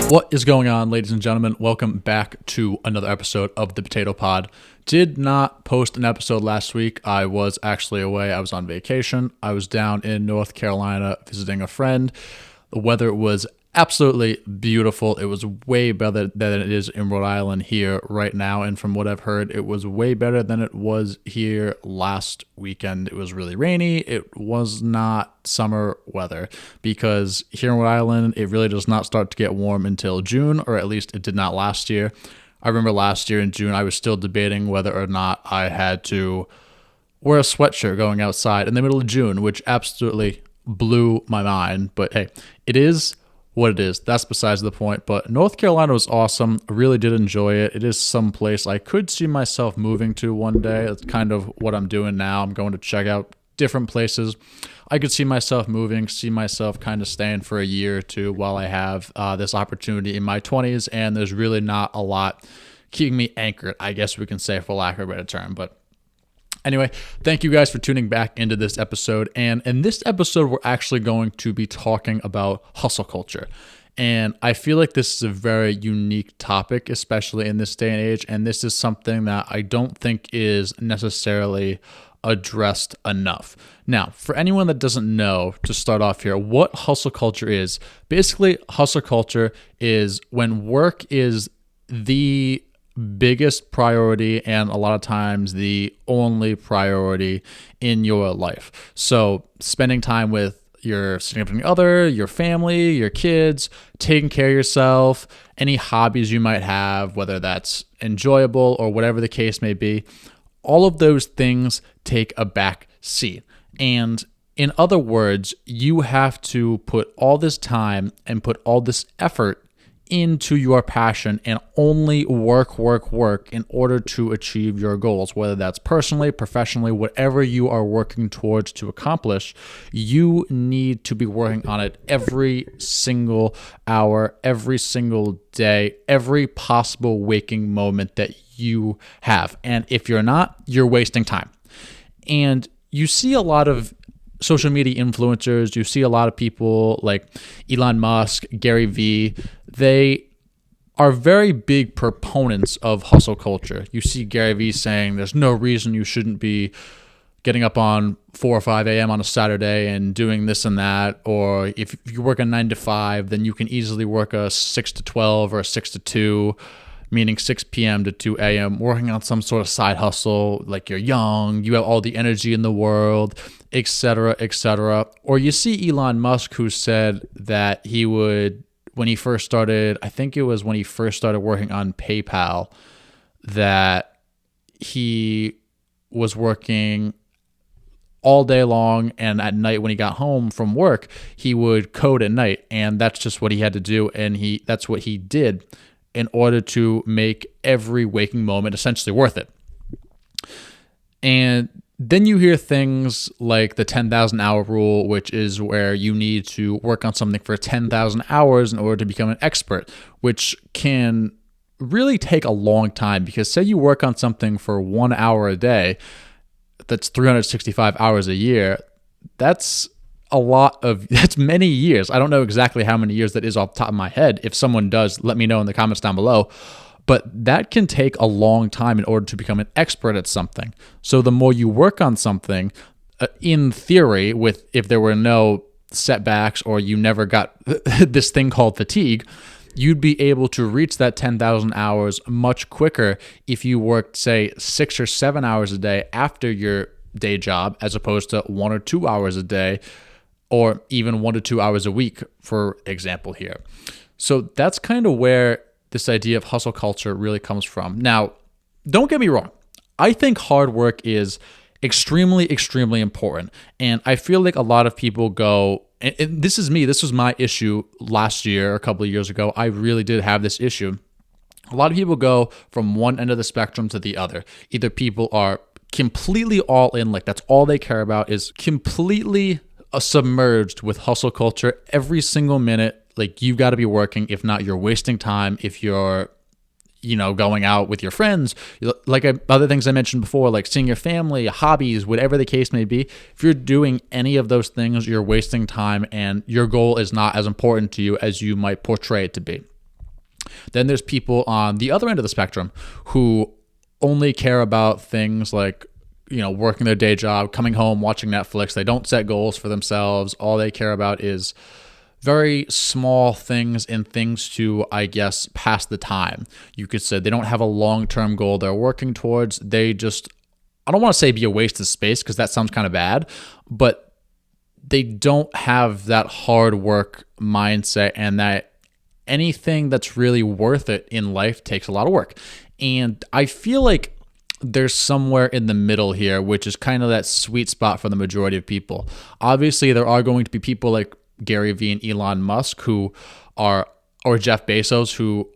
What is going on, ladies and gentlemen? Welcome back to another episode of the Potato Pod. Did not post an episode last week. I was actually away. I was on vacation. I was down in North Carolina visiting a friend. The weather was absolutely beautiful. It was way better than it is in Rhode Island here right now. And from what I've heard, it was way better than it was here last weekend. It was really rainy. It was not summer weather because here in Rhode Island, it really does not start to get warm until June, or at least it did not last year. I remember last year in June, I was still debating whether or not I had to wear a sweatshirt going outside in the middle of June, which absolutely blew my mind. But hey, it is what it is. That's besides the point. But North Carolina was awesome. I really did enjoy it. It is some place I could see myself moving to one day. That's kind of what I'm doing now. I'm going to check out different places. I could see myself moving, see myself kind of staying for a year or two while I have this opportunity in my 20s. And there's really not a lot keeping me anchored, I guess we can say, for lack of a better term. But anyway, thank you guys for tuning back into this episode. And in this episode, we're actually going to be talking about hustle culture. And I feel like this is a very unique topic, especially in this day and age. And this is something that I don't think is necessarily addressed enough. Now, for anyone that doesn't know, to start off here, what hustle culture is, basically hustle culture is when work is the biggest priority and a lot of times the only priority in your life. So spending time with your significant other, your family, your kids, taking care of yourself, any hobbies you might have, whether that's enjoyable or whatever the case may be, all of those things take a back seat. And in other words, you have to put all this time and put all this effort into your passion and only work in order to achieve your goals, whether that's personally, professionally, whatever you are working towards to accomplish. You need to be working on it every single hour, every single day, every possible waking moment that you have. And if you're not, you're wasting time. And you see a lot of social media influencers, you see a lot of people like Elon Musk, Gary Vee. They are very big proponents of hustle culture. You see Gary Vee saying there's no reason you shouldn't be getting up on 4 or 5 a.m. on a Saturday and doing this and that. Or if you work a 9 to 5, then you can easily work a 6 to 12 or a 6 to 2, meaning 6 p.m. to 2 a.m., working on some sort of side hustle, like you're young, you have all the energy in the world, etc., etc. Or you see Elon Musk, who said that he would, when he first started, I think it was when he first started working on PayPal, that he was working all day long, and at night when he got home from work, he would code at night, and that's just what he had to do, and that's what he did in order to make every waking moment essentially worth it. And then you hear things like the 10,000 hour rule, which is where you need to work on something for 10,000 hours in order to become an expert, which can really take a long time, because say you work on something for 1 hour a day, that's 365 hours a year. That's many years. I don't know exactly how many years that is off the top of my head. If someone does, let me know in the comments down below. But that can take a long time in order to become an expert at something. So the more you work on something, in theory, if there were no setbacks or you never got this thing called fatigue, you'd be able to reach that 10,000 hours much quicker if you worked, say, 6 or 7 hours a day after your day job, as opposed to 1 or 2 hours a day, or even 1 to 2 hours a week, for example here. So that's kind of where this idea of hustle culture really comes from. Now, don't get me wrong. I think hard work is extremely, extremely important. And I feel like a lot of people go, and this is me, this was my issue last year, a couple of years ago. I really did have this issue. A lot of people go from one end of the spectrum to the other. Either people are completely all in, like that's all they care about, is completely submerged with hustle culture every single minute. Like you've got to be working. If not, you're wasting time. If you're, going out with your friends, like other things I mentioned before, like seeing your family, hobbies, whatever the case may be, if you're doing any of those things, you're wasting time and your goal is not as important to you as you might portray it to be. Then there's people on the other end of the spectrum who only care about things like, working their day job, coming home, watching Netflix. They don't set goals for themselves. All they care about is very small things and things to, I guess, pass the time. You could say they don't have a long-term goal they're working towards. They just, I don't want to say be a waste of space because that sounds kind of bad, but they don't have that hard work mindset, and that anything that's really worth it in life takes a lot of work. And I feel like there's somewhere in the middle here, which is kind of that sweet spot for the majority of people. Obviously, there are going to be people like Gary Vee and Elon Musk or Jeff Bezos, who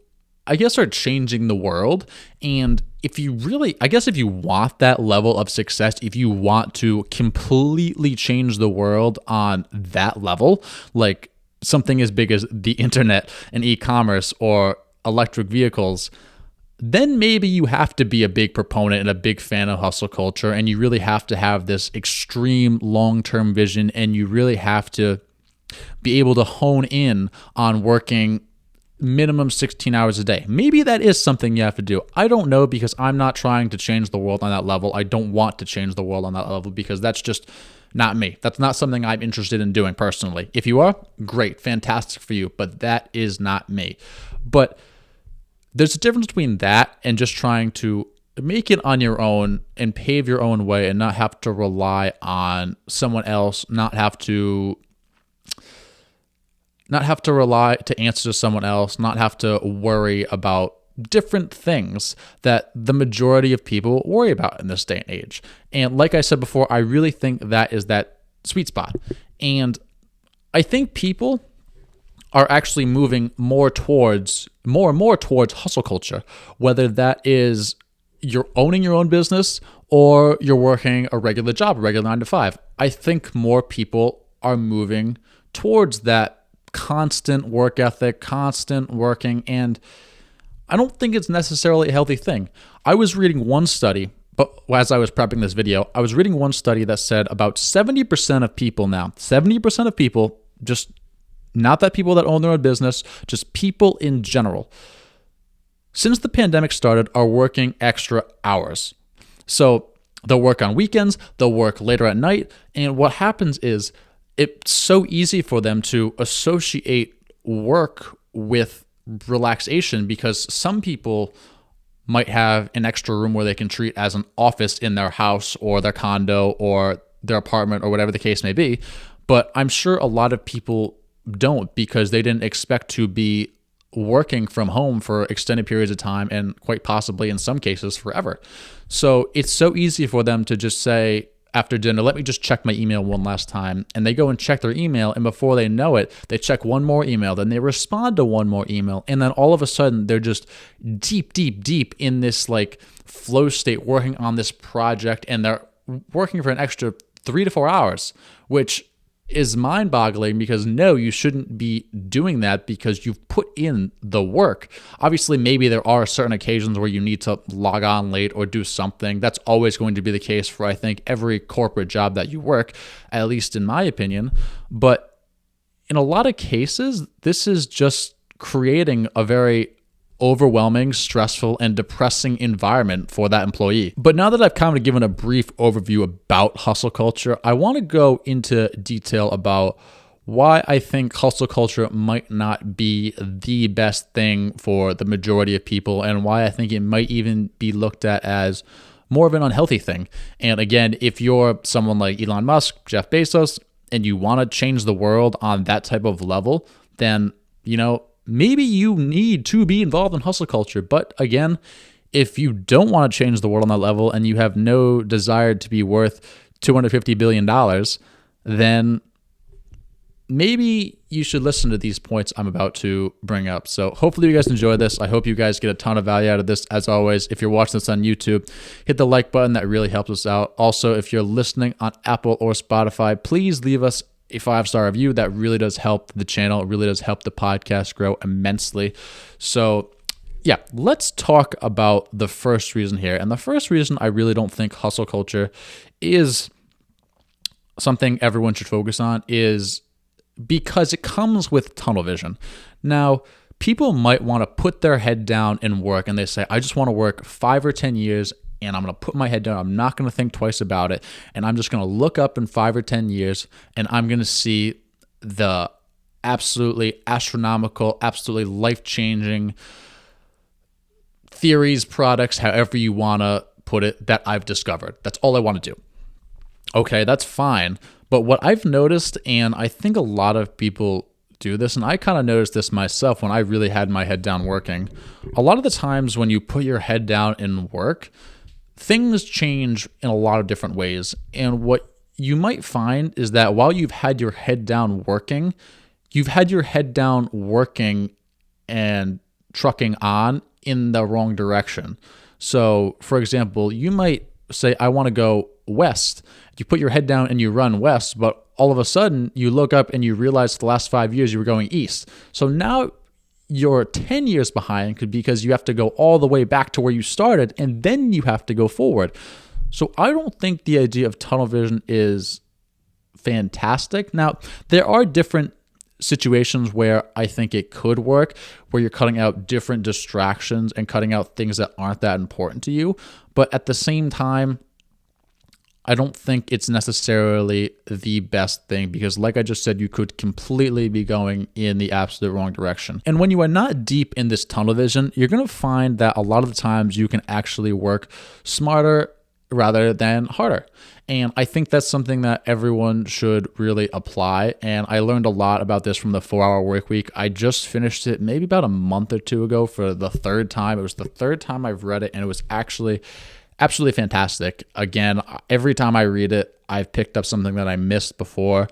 I guess are changing the world. And if you want that level of success, if you want to completely change the world on that level, like something as big as the internet and e-commerce or electric vehicles, then maybe you have to be a big proponent and a big fan of hustle culture, and you really have to have this extreme long-term vision, and you really have to be able to hone in on working minimum 16 hours a day. Maybe that is something you have to do. I don't know, because I'm not trying to change the world on that level. I don't want to change the world on that level because that's just not me. That's not something I'm interested in doing personally. If you are, great, fantastic for you, but that is not me. But there's a difference between that and just trying to make it on your own and pave your own way and not have to rely on someone else, not have to rely to answer to someone else, not have to worry about different things that the majority of people worry about in this day and age. And like I said before, I really think that is that sweet spot. And I think people are actually moving more and more towards hustle culture, whether that is you're owning your own business or you're working a regular job, a regular 9 to 5. I think more people are moving towards that constant work ethic, constant working, and I don't think it's necessarily a healthy thing. I was reading one study, but as I was prepping this video, I was reading one study that said about 70% of people now, 70% of people, just not that people that own their own business, just people in general, since the pandemic started, are working extra hours. So they'll work on weekends, they'll work later at night, and what happens is it's so easy for them to associate work with relaxation, because some people might have an extra room where they can treat as an office in their house or their condo or their apartment or whatever the case may be. But I'm sure a lot of people don't, because they didn't expect to be working from home for extended periods of time, and quite possibly in some cases forever. So it's so easy for them to just say after dinner, let me just check my email one last time. And they go and check their email, and before they know it, they check one more email, then they respond to one more email. And then all of a sudden they're just deep in this like flow state working on this project, and they're working for an extra 3 to 4 hours, which is mind-boggling, because no, you shouldn't be doing that because you've put in the work. Obviously, maybe there are certain occasions where you need to log on late or do something. That's always going to be the case for, I think, every corporate job that you work, at least in my opinion. But in a lot of cases, this is just creating a very overwhelming, stressful, and depressing environment for that employee. But now that I've kind of given a brief overview about hustle culture, I want to go into detail about why I think hustle culture might not be the best thing for the majority of people, and why I think it might even be looked at as more of an unhealthy thing. And again, if you're someone like Elon Musk, Jeff Bezos, and you want to change the world on that type of level, then, maybe you need to be involved in hustle culture. But again, if you don't want to change the world on that level and you have no desire to be worth $250 billion, then maybe you should listen to these points I'm about to bring up. So hopefully you guys enjoy this. I hope you guys get a ton of value out of this. As always, if you're watching this on YouTube, hit the like button. That really helps us out. Also, if you're listening on Apple or Spotify, please leave us a 5-star review. That really does help the channel. It really does help the podcast grow immensely. So yeah, let's talk about the first reason here. And the first reason I really don't think hustle culture is something everyone should focus on is because it comes with tunnel vision. Now, people might want to put their head down and work, and they say, I just want to work 5 or 10 years and I'm going to put my head down. I'm not going to think twice about it. And I'm just going to look up in 5 or 10 years and I'm going to see the absolutely astronomical, absolutely life-changing theories, products, however you want to put it, that I've discovered. That's all I want to do. Okay, that's fine. But what I've noticed, and I think a lot of people do this, and I kind of noticed this myself when I really had my head down working, a lot of the times when you put your head down and work, things change in a lot of different ways. And what you might find is that while you've had your head down working, you've had your head down working and trucking on in the wrong direction. So, for example, you might say, I want to go west. You put your head down and you run west, but all of a sudden you look up and you realize the last 5 years you were going east. So now you're 10 years behind because you have to go all the way back to where you started and then you have to go forward. So I don't think the idea of tunnel vision is fantastic. Now, there are different situations where I think it could work, where you're cutting out different distractions and cutting out things that aren't that important to you. But at the same time, I don't think it's necessarily the best thing because, like I just said, you could completely be going in the absolute wrong direction. And when you are not deep in this tunnel vision, you're going to find that a lot of the times you can actually work smarter rather than harder. And I think that's something that everyone should really apply. And I learned a lot about this from the 4-Hour Workweek. I just finished it maybe about a month or two ago for the third time. It was the third time I've read it, and it was actually absolutely fantastic. Again, every time I read it, I've picked up something that I missed before.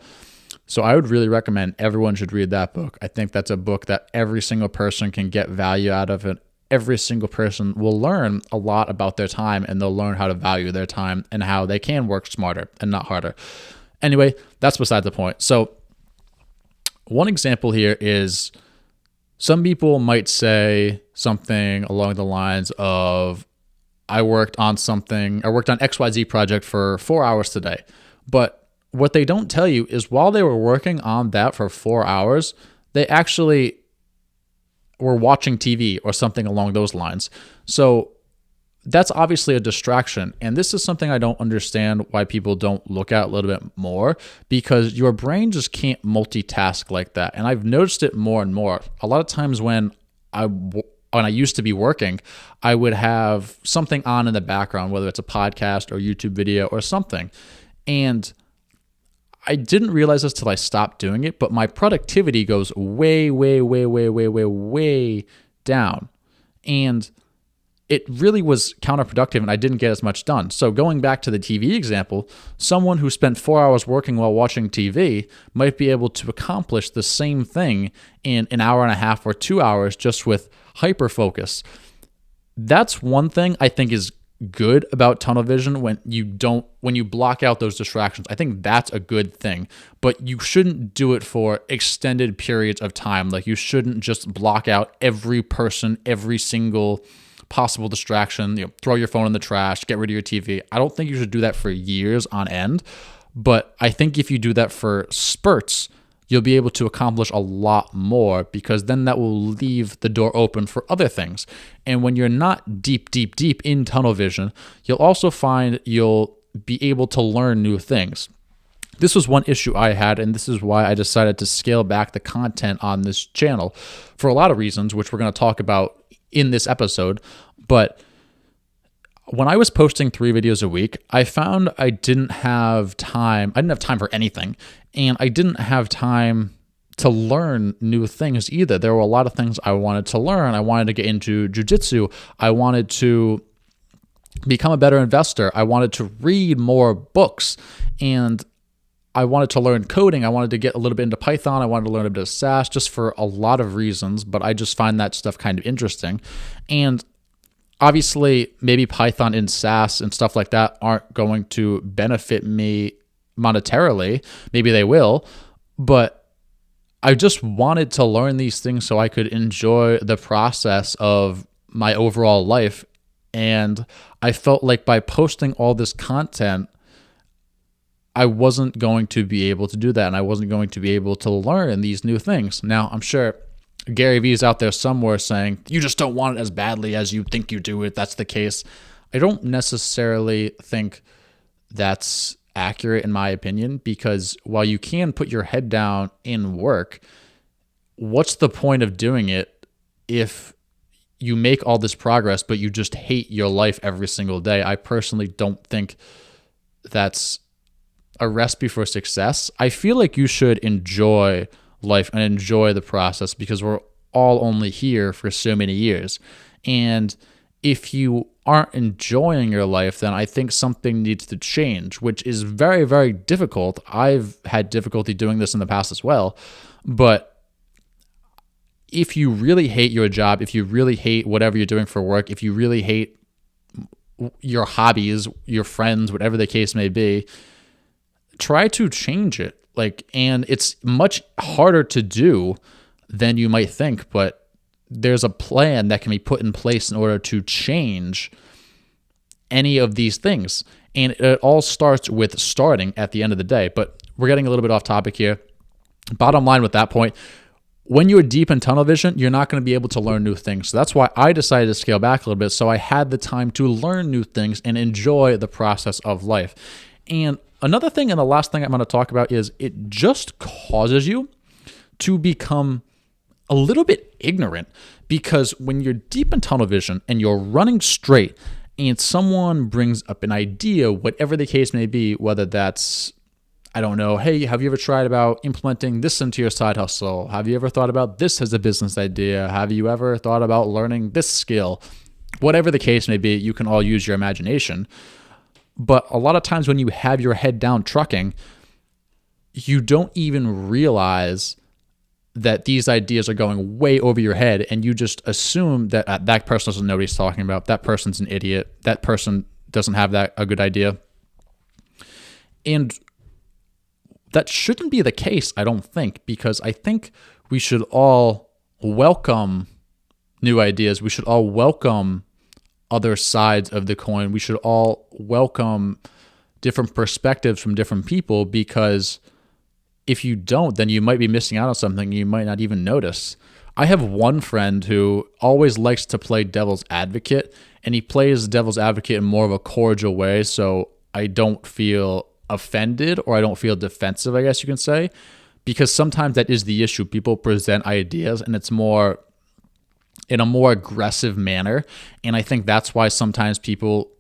So I would really recommend everyone should read that book. I think that's a book that every single person can get value out of it. Every single person will learn a lot about their time, and they'll learn how to value their time and how they can work smarter and not harder. Anyway, that's beside the point. So one example here is some people might say something along the lines of, I worked on XYZ project for 4 hours today. But what they don't tell you is while they were working on that for 4 hours, they actually were watching TV or something along those lines. So that's obviously a distraction. And this is something I don't understand why people don't look at a little bit more, because your brain just can't multitask like that. And I've noticed it more and more. A lot of times when I used to be working, I would have something on in the background, whether it's a podcast or YouTube video or something. And I didn't realize this till I stopped doing it, but my productivity goes way, way, way, way, way, way, way down. And it really was counterproductive and I didn't get as much done. So going back to the TV example, someone who spent 4 hours working while watching TV might be able to accomplish the same thing in an hour and a half or 2 hours just with hyper focus. That's one thing I think is good about tunnel vision when you block out those distractions. I think that's a good thing, but you shouldn't do it for extended periods of time. Like you shouldn't just block out every person, every single possible distraction, throw your phone in the trash, get rid of your TV. I don't think you should do that for years on end, but I think if you do that for spurts, you'll be able to accomplish a lot more because then that will leave the door open for other things. And when you're not deep, deep, deep in tunnel vision, you'll also find you'll be able to learn new things. This was one issue I had, and this is why I decided to scale back the content on this channel for a lot of reasons, which we're going to talk about in this episode. But when I was posting 3 videos a week, I found I didn't have time. I didn't have time for anything. And I didn't have time to learn new things either. There were a lot of things I wanted to learn. I wanted to get into jujitsu. I wanted to become a better investor. I wanted to read more books. And I wanted to learn coding. I wanted to get a little bit into Python. I wanted to learn a bit of SAS just for a lot of reasons. But I just find that stuff kind of interesting. And obviously, maybe Python and SAS and stuff like that aren't going to benefit me monetarily. Maybe they will, but I just wanted to learn these things so I could enjoy the process of my overall life. And I felt like by posting all this content, I wasn't going to be able to do that, and I wasn't going to be able to learn these new things. Now, I'm sure Gary Vee's out there somewhere saying, you just don't want it as badly as you think you do if that's the case. I don't necessarily think that's accurate in my opinion, because while you can put your head down in work, what's the point of doing it if you make all this progress, but you just hate your life every single day? I personally don't think that's a recipe for success. I feel like you should enjoy life and enjoy the process, because we're all only here for so many years. And if you aren't enjoying your life, then I think something needs to change, which is very, very difficult. I've had difficulty doing this in the past as well. But if you really hate your job, if you really hate whatever you're doing for work, if you really hate your hobbies, your friends, whatever the case may be, try to change it. And it's much harder to do than you might think, but there's a plan that can be put in place in order to change any of these things. And it all starts with starting at the end of the day. But we're getting a little bit off topic here. Bottom line with that point, when you're deep in tunnel vision, you're not going to be able to learn new things. So that's why I decided to scale back a little bit, so I had the time to learn new things and enjoy the process of life. And another thing, and the last thing I'm going to talk about, is it just causes you to become a little bit ignorant, because when you're deep in tunnel vision and you're running straight and someone brings up an idea, whatever the case may be, whether that's, I don't know, hey, have you ever tried about implementing this into your side hustle? Have you ever thought about this as a business idea? Have you ever thought about learning this skill? Whatever the case may be, you can all use your imagination. But a lot of times when you have your head down trucking, you don't even realize that these ideas are going way over your head, and you just assume that that person doesn't know what he's talking about. That person's an idiot. That person doesn't have a good idea. And that shouldn't be the case, I don't think, because I think we should all welcome new ideas. We should all welcome other sides of the coin. We should all welcome different perspectives from different people, because if you don't, then you might be missing out on something you might not even notice. I have one friend who always likes to play devil's advocate, and he plays devil's advocate in more of a cordial way, so I don't feel offended, or I don't feel defensive, I guess you can say, because sometimes that is the issue. People present ideas and it's more in a more aggressive manner, and I think that's why sometimes people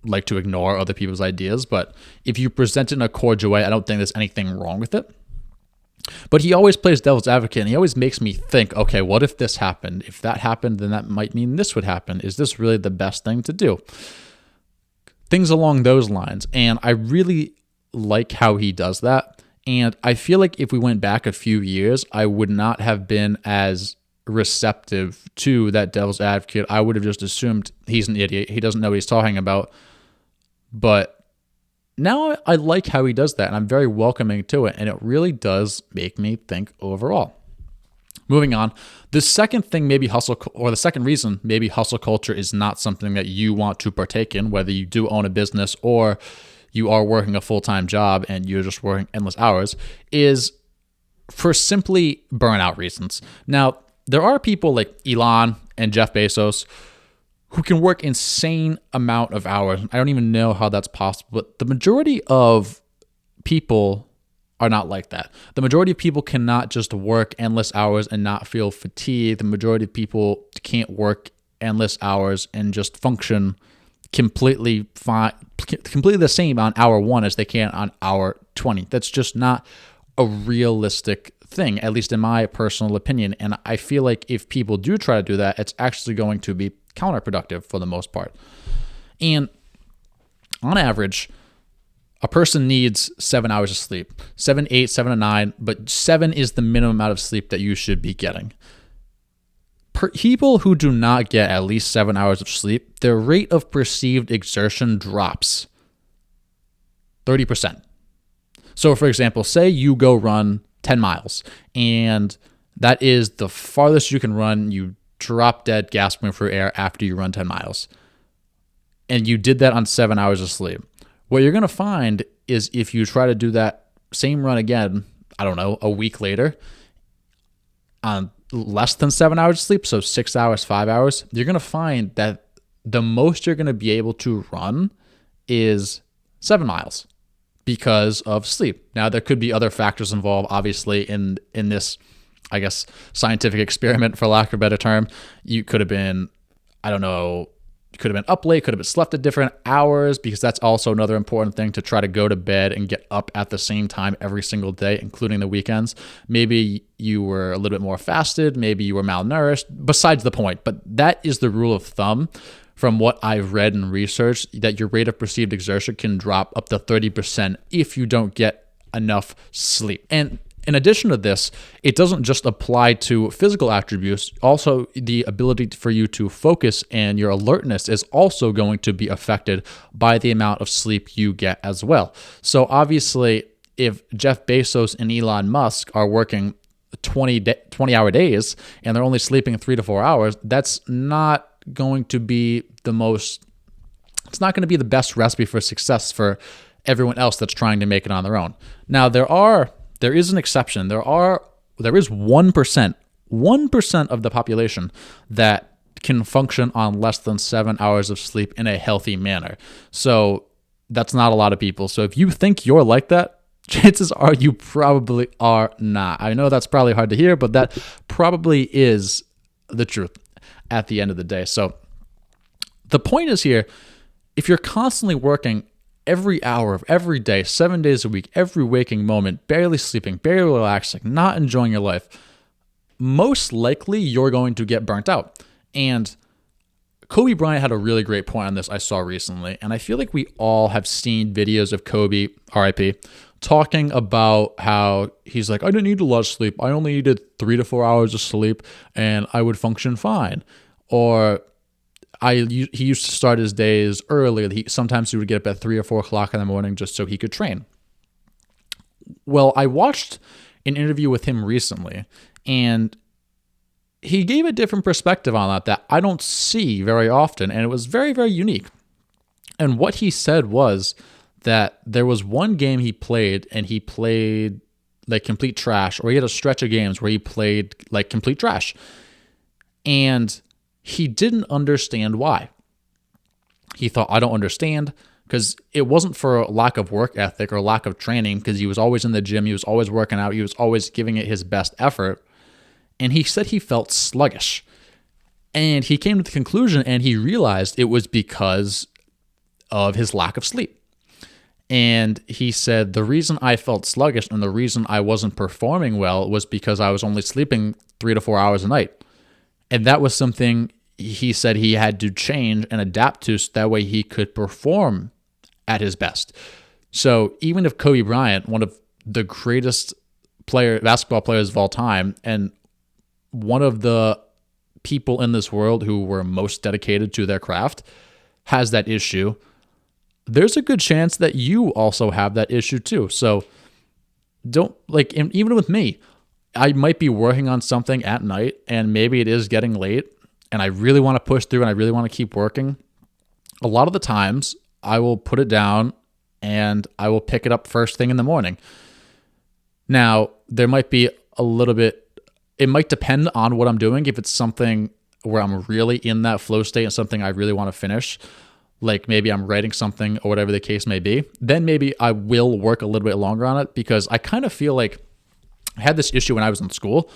like to ignore other people's ideas. But if you present it in a cordial way, I don't think there's anything wrong with it. But he always plays devil's advocate, and he always makes me think, okay, what if this happened? If that happened, then that might mean this would happen. Is this really the best thing to do? Things along those lines. And I really like how he does that. And I feel like if we went back a few years, I would not have been as receptive to that devil's advocate. I would have just assumed he's an idiot. He doesn't know what he's talking about. But now I like how he does that, and I'm very welcoming to it, and it really does make me think overall. Moving on, the second thing the second reason maybe hustle culture is not something that you want to partake in, whether you do own a business or you are working a full-time job and you're just working endless hours, is for simply burnout reasons. Now, there are people like Elon and Jeff Bezos who can work insane amount of hours. I don't even know how that's possible, but the majority of people are not like that. The majority of people cannot just work endless hours and not feel fatigued. The majority of people can't work endless hours and just function completely fine, completely the same on hour 1 as they can on hour 20. That's just not a realistic thing, at least in my personal opinion. And I feel like if people do try to do that, it's actually going to be counterproductive for the most part. And on average, a person needs 7 hours of sleep, 7, 8, 7 to 9, but 7 is the minimum amount of sleep that you should be getting. People who do not get at least 7 hours of sleep, their rate of perceived exertion drops 30%. So for example, say you go run 10 miles and that is the farthest you can run. You drop dead gasping for air after you run 10 miles. And you did that on 7 hours of sleep. What you're going to find is if you try to do that same run again, I don't know, a week later, on less than 7 hours of sleep, so 6 hours, 5 hours, you're going to find that the most you're going to be able to run is 7 miles because of sleep. Now, there could be other factors involved, obviously, in this, I guess, scientific experiment, for lack of a better term. You could have been, I don't know, you could have been up late, could have been slept at different hours, because that's also another important thing, to try to go to bed and get up at the same time every single day, including the weekends. Maybe you were a little bit more fasted, maybe you were malnourished, besides the point. But that is the rule of thumb from what I've read and researched, that your rate of perceived exertion can drop up to 30% if you don't get enough sleep. And in addition to this, it doesn't just apply to physical attributes. Also, the ability for you to focus and your alertness is also going to be affected by the amount of sleep you get as well. So obviously, if Jeff Bezos and Elon Musk are working 20-hour days and they're only sleeping 3 to 4 hours, that's not going to be it's not going to be the best recipe for success for everyone else that's trying to make it on their own. Now, there is an exception. There is 1% of the population that can function on less than 7 hours of sleep in a healthy manner. So that's not a lot of people. So if you think you're like that, chances are you probably are not. I know that's probably hard to hear, but that probably is the truth at the end of the day. So the point is here, if you're constantly working every hour of every day, 7 days a week, every waking moment, barely sleeping, barely relaxing, not enjoying your life, most likely you're going to get burnt out. And Kobe Bryant had a really great point on this I saw recently, and I feel like we all have seen videos of Kobe, RIP, talking about how he's like, I didn't need a lot of sleep. I only needed 3 to 4 hours of sleep and I would function fine. Or he used to start his days early. Sometimes he would get up at 3 or 4 o'clock in the morning just so he could train. Well, I watched an interview with him recently, and he gave a different perspective on that I don't see very often, and it was very, very unique. And what he said was that there was one game he played, and he played like complete trash, or he had a stretch of games where he played like complete trash. And he didn't understand why. He thought, I don't understand, because it wasn't for lack of work ethic or lack of training, because he was always in the gym, he was always working out, he was always giving it his best effort. And he said he felt sluggish. And he came to the conclusion, and he realized it was because of his lack of sleep. And he said, the reason I felt sluggish and the reason I wasn't performing well was because I was only sleeping 3 to 4 hours a night. And that was something he said he had to change and adapt to, so that way he could perform at his best. So even if Kobe Bryant, one of the greatest basketball players of all time, and one of the people in this world who were most dedicated to their craft, has that issue, there's a good chance that you also have that issue too. So even with me, I might be working on something at night, and maybe it is getting late, and I really want to push through and I really want to keep working. A lot of the times I will put it down and I will pick it up first thing in the morning. Now, there might be it might depend on what I'm doing. If it's something where I'm really in that flow state and something I really want to finish, like maybe I'm writing something or whatever the case may be, then maybe I will work a little bit longer on it, because I kind of feel like I had this issue when I was in school.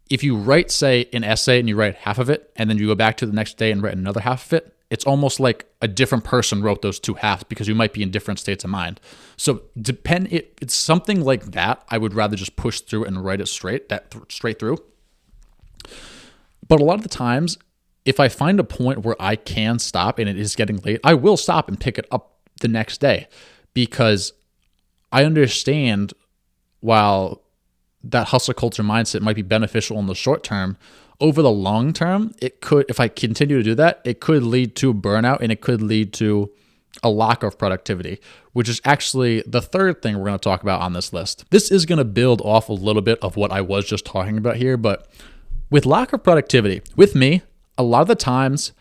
If you write, say, an essay and you write half of it, and then you go back to the next day and write another half of it, it's almost like a different person wrote those two halves, because you might be in different states of mind. So it's something like that. I would rather just push through and write it straight through. But a lot of the times, if I find a point where I can stop and it is getting late, I will stop and pick it up the next day, because I understand, while that hustle culture mindset might be beneficial in the short term, over the long term, it could, if I continue to do that, it could lead to burnout, and it could lead to a lack of productivity, which is actually the third thing we're going to talk about on this list. This is going to build off a little bit of what I was just talking about here, but with lack of productivity, with me, a lot of the times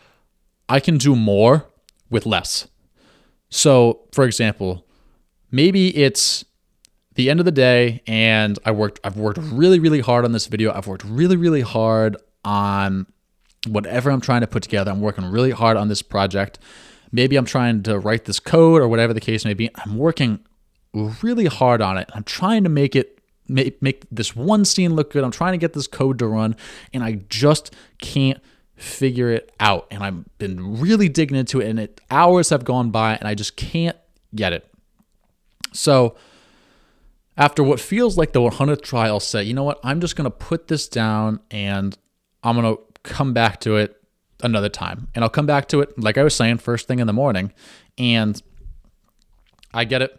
I can do more with less. So, for example, maybe it's the end of the day, and I've worked really, really hard on this video. I've worked really, really hard on whatever I'm trying to put together. I'm working really hard on this project. Maybe I'm trying to write this code or whatever the case may be. I'm working really hard on it. I'm trying to make this one scene look good. I'm trying to get this code to run, and I just can't figure it out. And I've been really digging into it, and hours have gone by, and I just can't get it. So after what feels like the 100th try, I'll say, you know what? I'm just going to put this down, and I'm going to come back to it another time. And I'll come back to it, like I was saying, first thing in the morning, and I get it.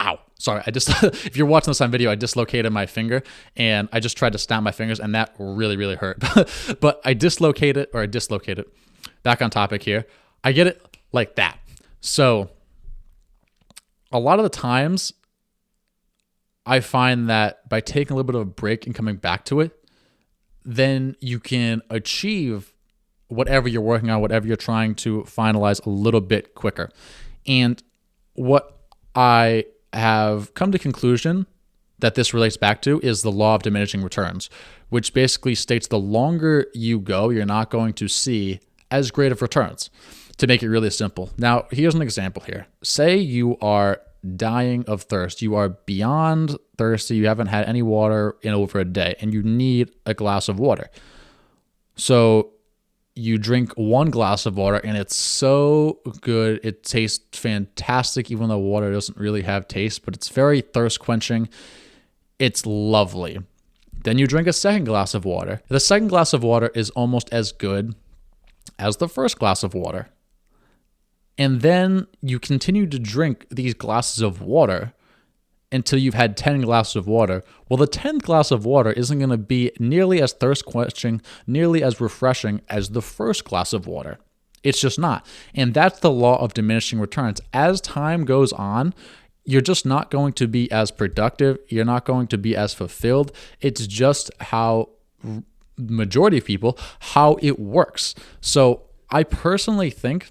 Ow. Sorry, if you're watching this on video, I dislocated my finger, and I just tried to snap my fingers, and that really, really hurt. But I dislocate it. Back on topic here. I get it like that. So a lot of the times, I find that by taking a little bit of a break and coming back to it, then you can achieve whatever you're working on, whatever you're trying to finalize a little bit quicker. And what I have come to conclusion that this relates back to is the law of diminishing returns, which basically states the longer you go, you're not going to see as great of returns. To make it really simple. Now, here's an example here. Say you are dying of thirst. You are beyond thirsty. You haven't had any water in over a day, and you need a glass of water. So you drink one glass of water, and it's so good. It tastes fantastic, even though water doesn't really have taste, but it's very thirst quenching. It's lovely. Then you drink a second glass of water. The second glass of water is almost as good as the first glass of water. And then you continue to drink these glasses of water until you've had 10 glasses of water. Well, the 10th glass of water isn't going to be nearly as thirst quenching, nearly as refreshing as the first glass of water. It's just not. And that's the law of diminishing returns. As time goes on, you're just not going to be as productive. You're not going to be as fulfilled. It's just how majority of people, how it works. So I personally think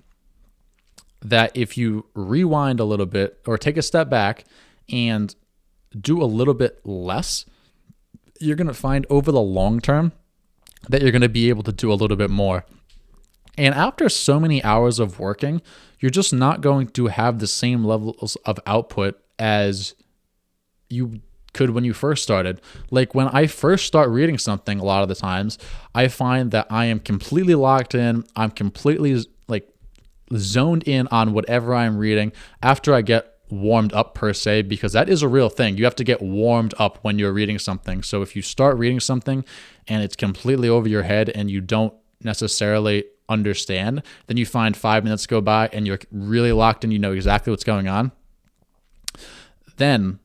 that if you rewind a little bit or take a step back and do a little bit less, you're going to find over the long term that you're going to be able to do a little bit more. And after so many hours of working, you're just not going to have the same levels of output as you could when you first started. Like when I first start reading something, a lot of the times, I find that I am completely locked in. I'm completely zoned in on whatever I'm reading after I get warmed up, per se, because that is a real thing. You have to get warmed up when you're reading something. So if you start reading something and it's completely over your head and you don't necessarily understand, then you find 5 minutes go by and you're really locked in, you know exactly what's going on. Then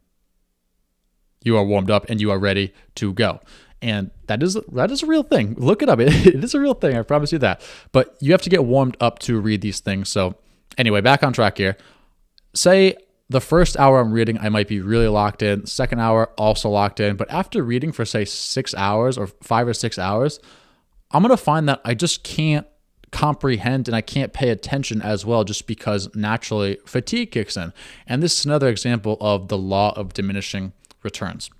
you are warmed up and you are ready to go. And that is a real thing. Look it up. It is a real thing. I promise you that. But you have to get warmed up to read these things. So anyway, back on track here. Say the first hour I'm reading, I might be really locked in. Second hour, also locked in. But after reading for, say, 6 hours or 5 or 6 hours, I'm going to find that I just can't comprehend and I can't pay attention as well, just because naturally fatigue kicks in. And this is another example of the law of diminishing returns.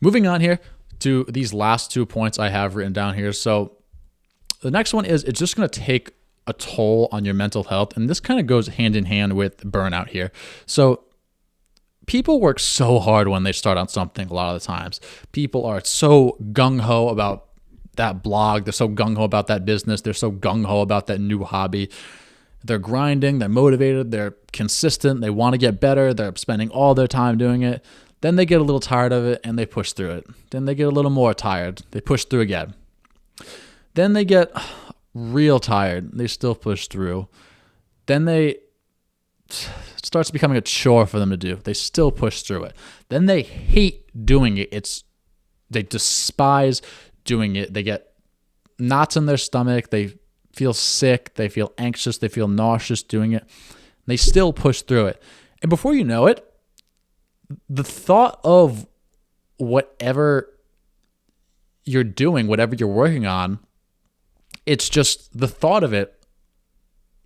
Moving on here to these last 2 points I have written down here. So the next one is it's just going to take a toll on your mental health. And this kind of goes hand in hand with burnout here. So people work so hard when they start on something a lot of the times. People are so gung-ho about that blog. They're so gung-ho about that business. They're so gung-ho about that new hobby. They're grinding. They're motivated. They're consistent. They want to get better. They're spending all their time doing it. Then they get a little tired of it and they push through it. Then they get a little more tired. They push through again. Then they get real tired. They still push through. Then it starts becoming a chore for them to do. They still push through it. Then they hate doing it. They despise doing it. They get knots in their stomach. They feel sick. They feel anxious. They feel nauseous doing it. They still push through it. And before you know it, the thought of whatever you're doing, whatever you're working on, it's just the thought of it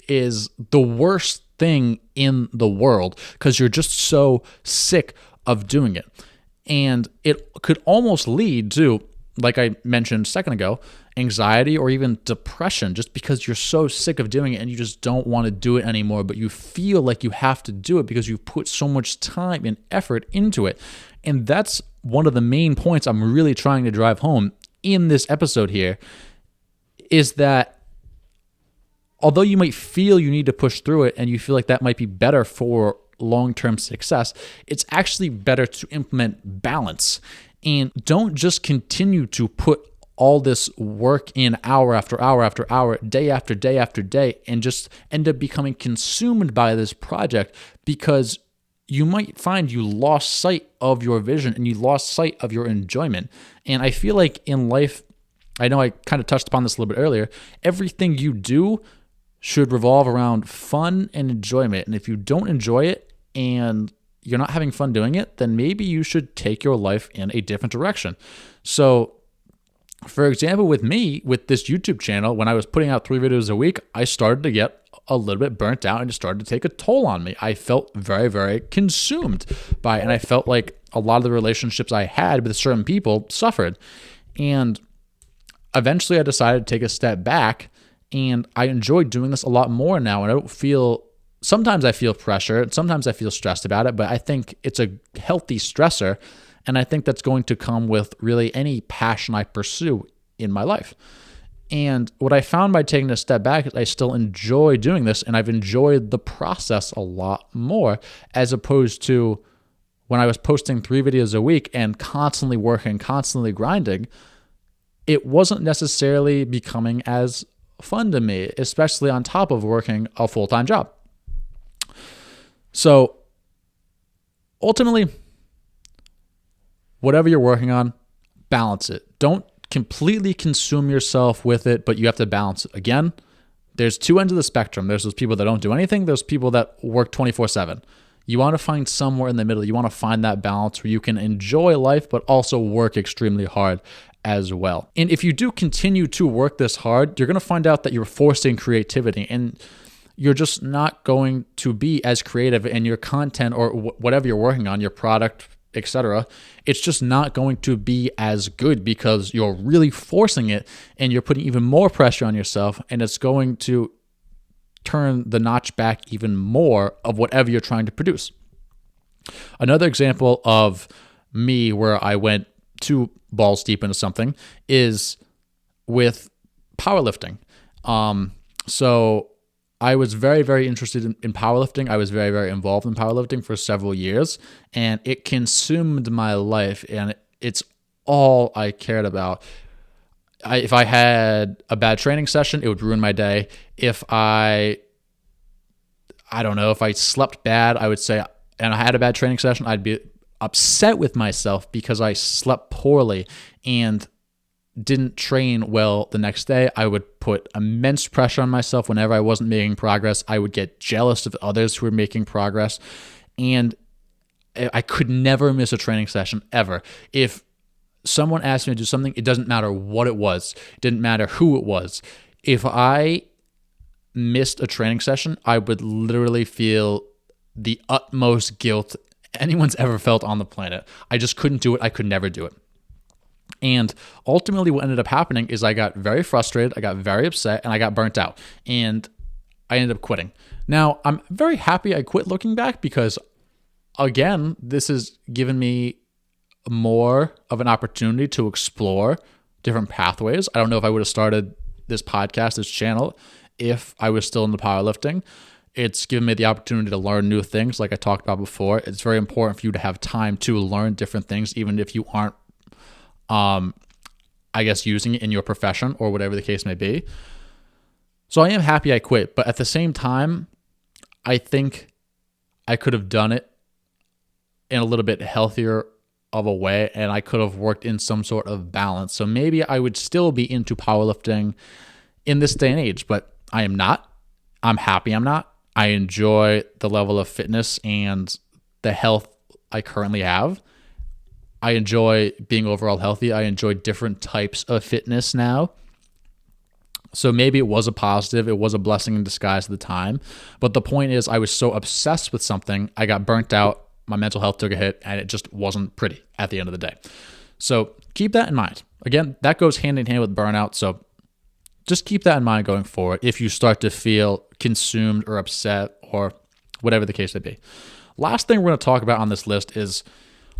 is the worst thing in the world because you're just so sick of doing it. And it could almost lead to, like I mentioned a second ago, anxiety or even depression, just because you're so sick of doing it and you just don't want to do it anymore, but you feel like you have to do it because you've put so much time and effort into it. And that's one of the main points I'm really trying to drive home in this episode here, is that although you might feel you need to push through it and you feel like that might be better for long-term success, it's actually better to implement balance. And don't just continue to put all this work in hour after hour after hour, day after day after day, and just end up becoming consumed by this project, because you might find you lost sight of your vision and you lost sight of your enjoyment. And I feel like in life, I know I kind of touched upon this a little bit earlier, everything you do should revolve around fun and enjoyment. And if you don't enjoy it and you're not having fun doing it, then maybe you should take your life in a different direction. So, for example, with me, with this YouTube channel, when I was putting out 3 videos a week, I started to get a little bit burnt out and it started to take a toll on me. I felt very, very consumed by it. And I felt like a lot of the relationships I had with certain people suffered. And eventually I decided to take a step back, and I enjoy doing this a lot more now. And I don't feel, sometimes I feel pressure, sometimes I feel stressed about it, but I think it's a healthy stressor. And I think that's going to come with really any passion I pursue in my life. And what I found by taking a step back is I still enjoy doing this, and I've enjoyed the process a lot more, as opposed to when I was posting 3 videos a week and constantly working, constantly grinding. It wasn't necessarily becoming as fun to me, especially on top of working a full-time job. So ultimately, whatever you're working on, balance it. Don't completely consume yourself with it, but you have to balance it. Again, there's 2 ends of the spectrum. There's those people that don't do anything. There's people that work 24/7. You want to find somewhere in the middle. You want to find that balance where you can enjoy life, but also work extremely hard as well. And if you do continue to work this hard, you're going to find out that you're forcing creativity, and you're just not going to be as creative in your content or whatever you're working on, your product, etc. It's just not going to be as good because you're really forcing it and you're putting even more pressure on yourself, and it's going to turn the notch back even more of whatever you're trying to produce. Another example of me where I went too balls deep into something is with powerlifting. So I was very, very interested in powerlifting. I was very, very involved in powerlifting for several years, and it consumed my life, and it's all I cared about. If I had a bad training session, it would ruin my day. If I don't know, if I slept bad, I would say, and I had a bad training session, I'd be upset with myself because I slept poorly and didn't train well the next day. I would put immense pressure on myself whenever I wasn't making progress. I would get jealous of others who were making progress, and I could never miss a training session ever. If someone asked me to do something, it doesn't matter what it was. It didn't matter who it was. If I missed a training session, I would literally feel the utmost guilt anyone's ever felt on the planet. I just couldn't do it. I could never do it. And ultimately what ended up happening is I got very frustrated, I got very upset, and I got burnt out. And I ended up quitting. Now, I'm very happy I quit looking back, because again, this has given me more of an opportunity to explore different pathways. I don't know if I would have started this podcast, this channel, if I was still into powerlifting. It's given me the opportunity to learn new things, like I talked about before. It's very important for you to have time to learn different things, even if you aren't, using it in your profession or whatever the case may be. So I am happy I quit, but at the same time, I think I could have done it in a little bit healthier of a way, and I could have worked in some sort of balance. So maybe I would still be into powerlifting in this day and age, but I am not. I'm happy I'm not. I enjoy the level of fitness and the health I currently have. I enjoy being overall healthy. I enjoy different types of fitness now. So maybe it was a positive, it was a blessing in disguise at the time. But the point is, I was so obsessed with something, I got burnt out, my mental health took a hit, and it just wasn't pretty at the end of the day. So keep that in mind. Again, that goes hand in hand with burnout. So just keep that in mind going forward if you start to feel consumed or upset or whatever the case may be. Last thing we're going to talk about on this list is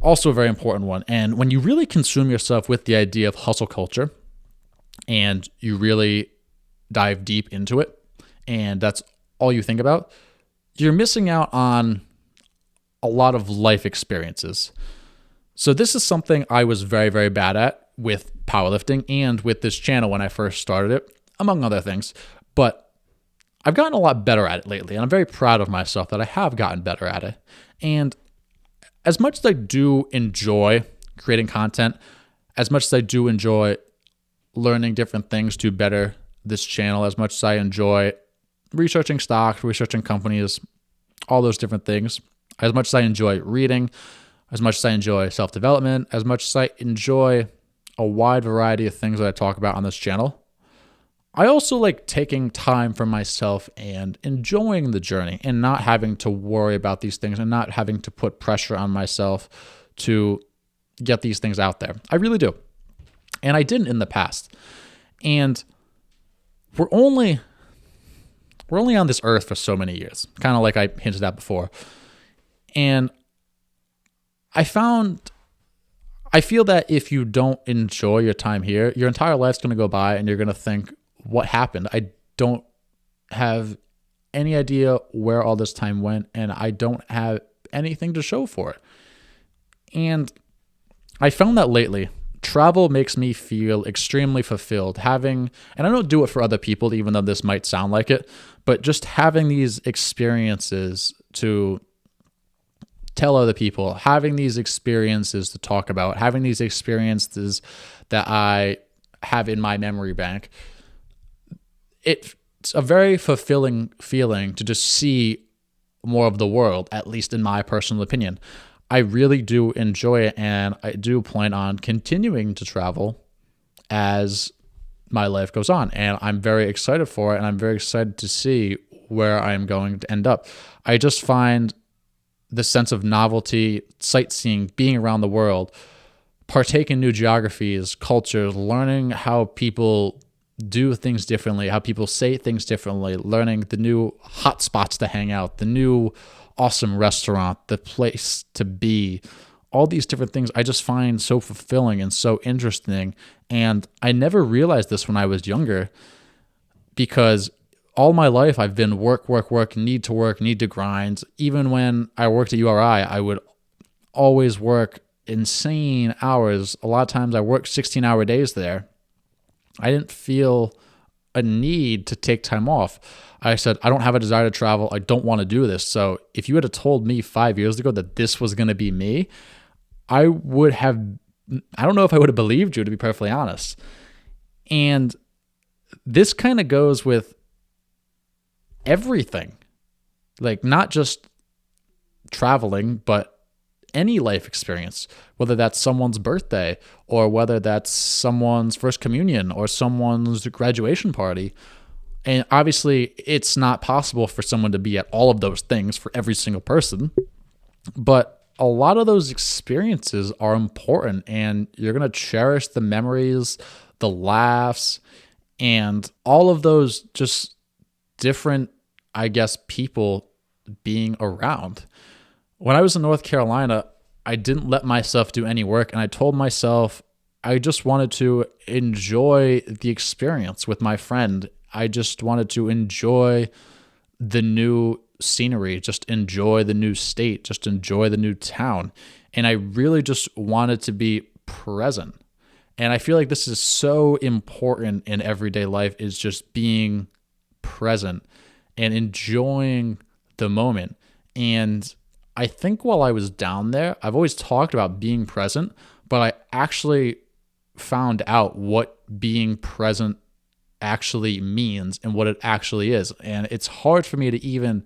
also a very important one. And when you really consume yourself with the idea of hustle culture and you really dive deep into it, and that's all you think about, you're missing out on a lot of life experiences. So this is something I was very, very bad at with powerlifting and with this channel when I first started it, among other things. But I've gotten a lot better at it lately, and I'm very proud of myself that I have gotten better at it. And as much as I do enjoy creating content, as much as I do enjoy learning different things to better this channel, as much as I enjoy researching stocks, researching companies, all those different things, as much as I enjoy reading, as much as I enjoy self-development, as much as I enjoy a wide variety of things that I talk about on this channel, I also like taking time for myself and enjoying the journey and not having to worry about these things and not having to put pressure on myself to get these things out there. I really do. And I didn't in the past. And we're only on this earth for so many years, kind of like I hinted at before. And I feel that if you don't enjoy your time here, your entire life's going to go by and you're going to think, what happened? I don't have any idea where all this time went, and I don't have anything to show for it. And I found that lately, travel makes me feel extremely fulfilled. And I don't do it for other people, even though this might sound like it, but just having these experiences to tell other people, having these experiences to talk about, having these experiences that I have in my memory bank, it's a very fulfilling feeling to just see more of the world, at least in my personal opinion. I really do enjoy it, and I do plan on continuing to travel as my life goes on, and I'm very excited for it, and I'm very excited to see where I'm going to end up. I just find the sense of novelty, sightseeing, being around the world, partake in new geographies, cultures, learning how people do things differently, how people say things differently, learning the new hot spots to hang out, the new awesome restaurant, the place to be, all these different things I just find so fulfilling and so interesting. And I never realized this when I was younger, because all my life I've been work, need to grind. Even when I worked at URI, I would always work insane hours. A lot of times I worked 16-hour days there. I didn't feel a need to take time off. I said, I don't have a desire to travel. I don't want to do this. So if you had told me 5 years ago that this was going to be me, I don't know if I would have believed you, to be perfectly honest. And this kind of goes with everything, like not just traveling, but any life experience, whether that's someone's birthday or whether that's someone's first communion or someone's graduation party. And obviously it's not possible for someone to be at all of those things for every single person, but a lot of those experiences are important, and you're going to cherish the memories, the laughs, and all of those just different, I guess, people being around. When I was in North Carolina, I didn't let myself do any work, and I told myself I just wanted to enjoy the experience with my friend. I just wanted to enjoy the new scenery, just enjoy the new state, just enjoy the new town. And I really just wanted to be present. And I feel like this is so important in everyday life, is just being present and enjoying the moment. And I think while I was down there, I've always talked about being present, but I actually found out what being present actually means and what it actually is. And it's hard for me to even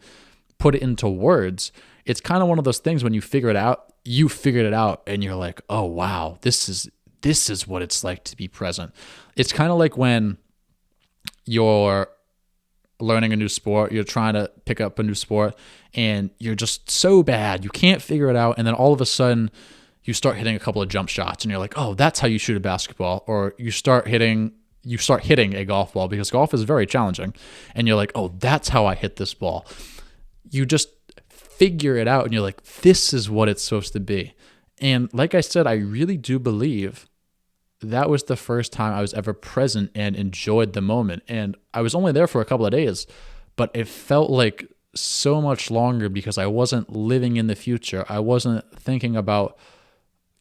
put it into words. It's kind of one of those things when you figure it out, you figured it out and you're like, oh, wow, this is what it's like to be present. It's kind of like when you're learning a new sport, you're trying to pick up a new sport, and you're just so bad, you can't figure it out, and then all of a sudden you start hitting a couple of jump shots, and you're like, oh, that's how you shoot a basketball, or you start hitting a golf ball, because golf is very challenging, and you're like, oh, that's how I hit this ball. You just figure it out, and you're like, this is what it's supposed to be. And like I said, I really do believe that was the first time I was ever present and enjoyed the moment. And I was only there for a couple of days, but it felt like so much longer because I wasn't living in the future. I wasn't thinking about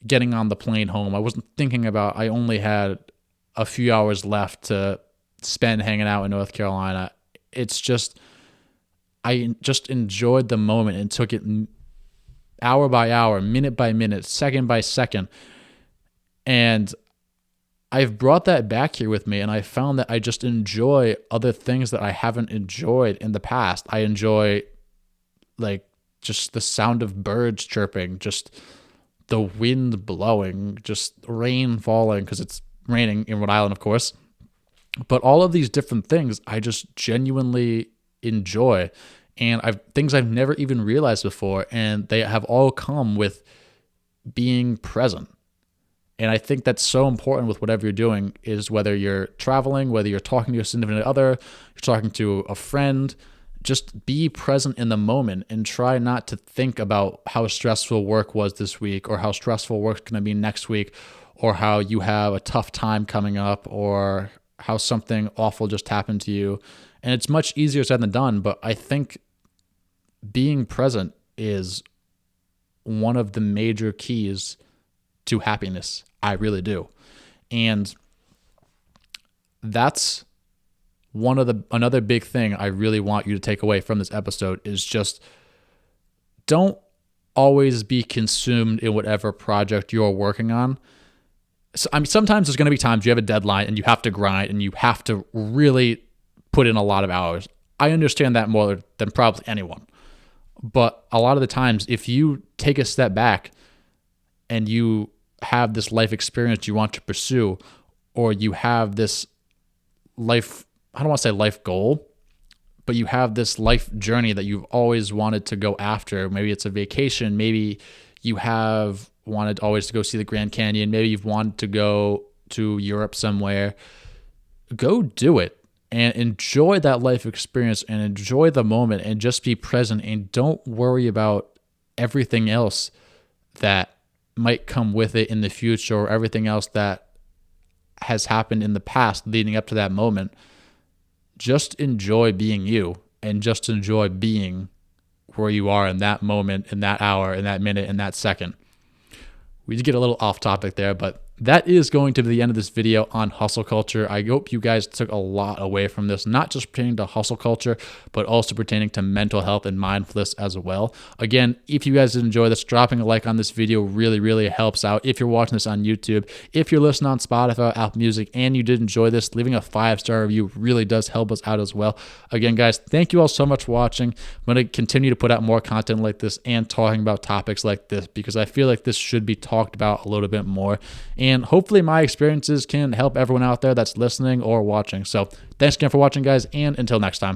getting on the plane home. I wasn't thinking about I only had a few hours left to spend hanging out in North Carolina. It's just, I just enjoyed the moment and took it hour by hour, minute by minute, second by second. And I've brought that back here with me, and I found that I just enjoy other things that I haven't enjoyed in the past. I enjoy like just the sound of birds chirping, just the wind blowing, just rain falling, because it's raining in Rhode Island, of course. But all of these different things I just genuinely enjoy, and things I've never even realized before, and they have all come with being present. And I think that's so important with whatever you're doing, is whether you're traveling, whether you're talking to your significant other, you're talking to a friend, just be present in the moment and try not to think about how stressful work was this week, or how stressful work's going to be next week, or how you have a tough time coming up, or how something awful just happened to you. And it's much easier said than done, but I think being present is one of the major keys to happiness. I really do. And that's another big thing I really want you to take away from this episode, is just don't always be consumed in whatever project you're working on. So, I mean, sometimes there's going to be times you have a deadline and you have to grind and you have to really put in a lot of hours. I understand that more than probably anyone. But a lot of the times, if you take a step back and you have this life experience you want to pursue, or you have this life, I don't want to say life goal, but you have this life journey that you've always wanted to go after. Maybe it's a vacation. Maybe you have wanted always to go see the Grand Canyon. Maybe you've wanted to go to Europe somewhere. Go do it and enjoy that life experience and enjoy the moment and just be present, and don't worry about everything else that might come with it in the future, or everything else that has happened in the past leading up to that moment. Just enjoy being you, and just enjoy being where you are in that moment, in that hour, in that minute, in that second. We did get a little off topic there, but that is going to be the end of this video on hustle culture. I hope you guys took a lot away from this, not just pertaining to hustle culture, but also pertaining to mental health and mindfulness as well. Again, if you guys did enjoy this, dropping a like on this video really, really helps out. If you're watching this on YouTube, if you're listening on Spotify, Apple Music, and you did enjoy this, leaving a 5-star review really does help us out as well. Again, guys, thank you all so much for watching. I'm going to continue to put out more content like this and talking about topics like this, because I feel like this should be talked about a little bit more. And hopefully my experiences can help everyone out there that's listening or watching. So thanks again for watching, guys, and until next time.